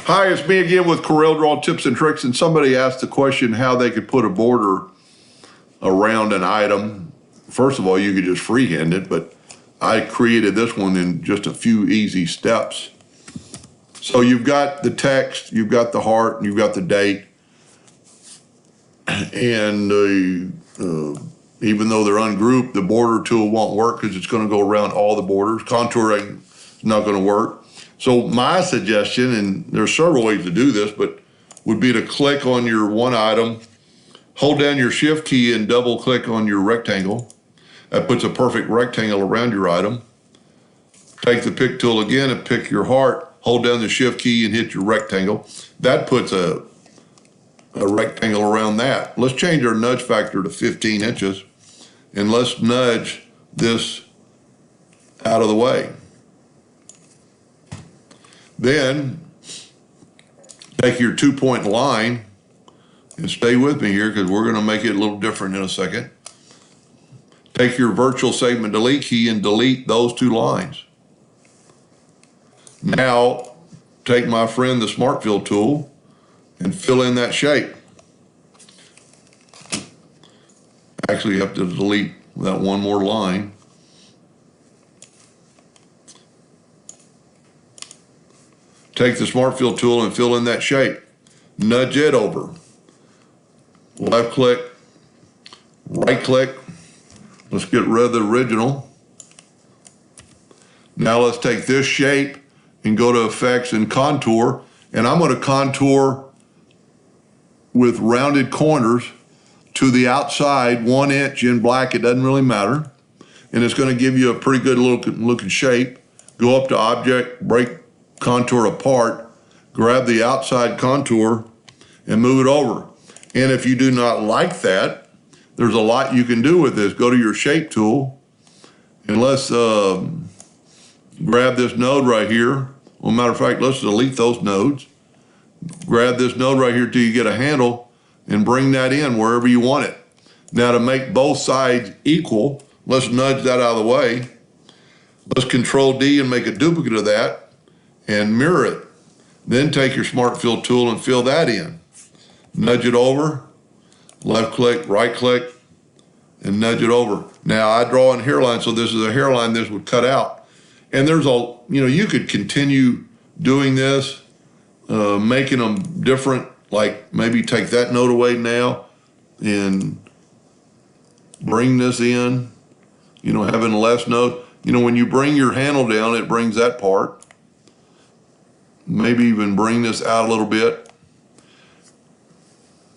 Hi, it's me again with Corel Draw Tips and Tricks, and somebody asked the question how they could put a border around an item. First of all, you could just freehand it, but I created this one in just a few easy steps. So you've got the text, you've got the heart, and you've got the date. And even though they're ungrouped, the border tool won't work because it's going to go around all the borders. Contouring is not going to work. So my suggestion, and there's several ways to do this, but would be to click on your one item, hold down your shift key and double click on your rectangle. That puts a perfect rectangle around your item. Take the pick tool again and pick your heart, hold down the shift key and hit your rectangle. That puts a rectangle around that. Let's change our nudge factor to 15 inches and let's nudge this out of the way. Then take your 2-point line and stay with me here because we're going to make it a little different in a second. Take your virtual segment delete key and delete those two lines. Now take my friend the Smart Fill tool and fill in that shape. Actually, you have to delete that one more line. Take the Smart Fill tool and fill in that shape. Nudge it over. Left click, right click. Let's get rid of the original. Now let's take this shape and go to Effects and Contour. And I'm going to contour with rounded corners to the outside, 1 inch in black. It doesn't really matter. And it's going to give you a pretty good looking shape. Go up to Object, break contour apart, grab the outside contour and move it over. And if you do not like that, there's a lot you can do with this. Go to your shape tool and let's grab this node right here. Well, matter of fact, let's delete those nodes. Grab this node right here till you get a handle and bring that in wherever you want it. Now to make both sides equal, let's nudge that out of the way. Let's Control D and make a duplicate of that and mirror it. Then take your Smart Fill tool and fill that in. Nudge it over, left click, right click, and nudge it over. Now I draw in hairline, so this is a hairline this would cut out. And there's a, you could continue doing this, making them different, like maybe take that node away now and bring this in, having less node. When you bring your handle down, it brings that part. Maybe even bring this out a little bit.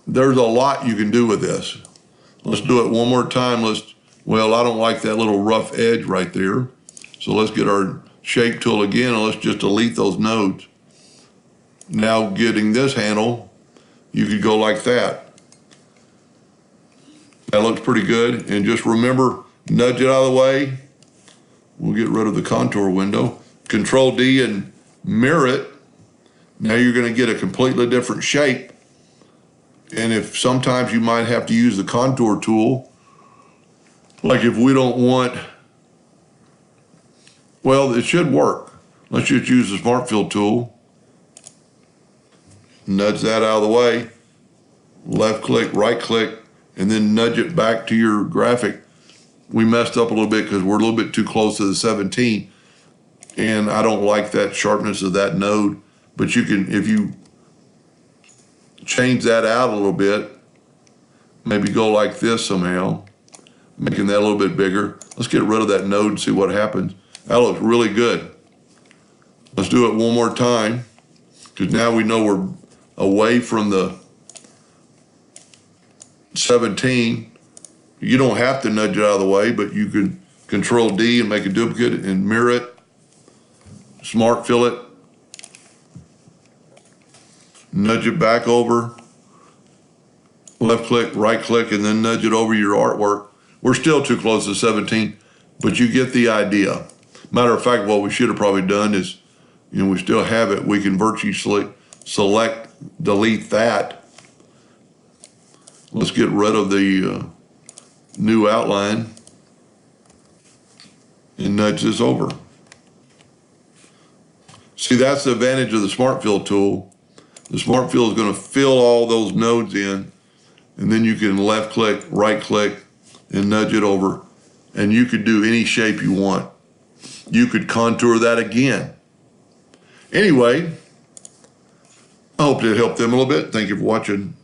There's a lot you can do with this. Let's do it one more time. Well, I don't like that little rough edge right there. So let's get our shape tool again and let's just delete those nodes. Now getting this handle, you could go like that. That looks pretty good. And just remember, nudge it out of the way. We'll get rid of the contour window. Control D and mirror it. Now you're going to get a completely different shape. And if sometimes you might have to use the contour tool, like if we don't want, well, it should work. Let's just use the Smart Fill tool. Nudge that out of the way. Left click, right click, and then nudge it back to your graphic. We messed up a little bit because we're a little bit too close to the 17. And I don't like that sharpness of that node. But you can, if you change that out a little bit, maybe go like this somehow, making that a little bit bigger. Let's get rid of that node and see what happens. That looks really good. Let's do it one more time, because now we know we're away from the 17. You don't have to nudge it out of the way, but you can Control D and make a duplicate and mirror it, Smart Fill it, nudge it back over, left click, right click, and then nudge it over your artwork. We're still too close to 17, but you get the idea. Matter of fact, what we should have probably done is, we still have it. We can virtually select, delete that. Let's get rid of the new outline and nudge this over. See, that's the advantage of the Smart Fill tool. The Smart Fill is going to fill all those nodes in, and then you can left click, right click, and nudge it over, and you could do any shape you want. You could contour that again. Anyway, I hope it helped them a little bit. Thank you for watching.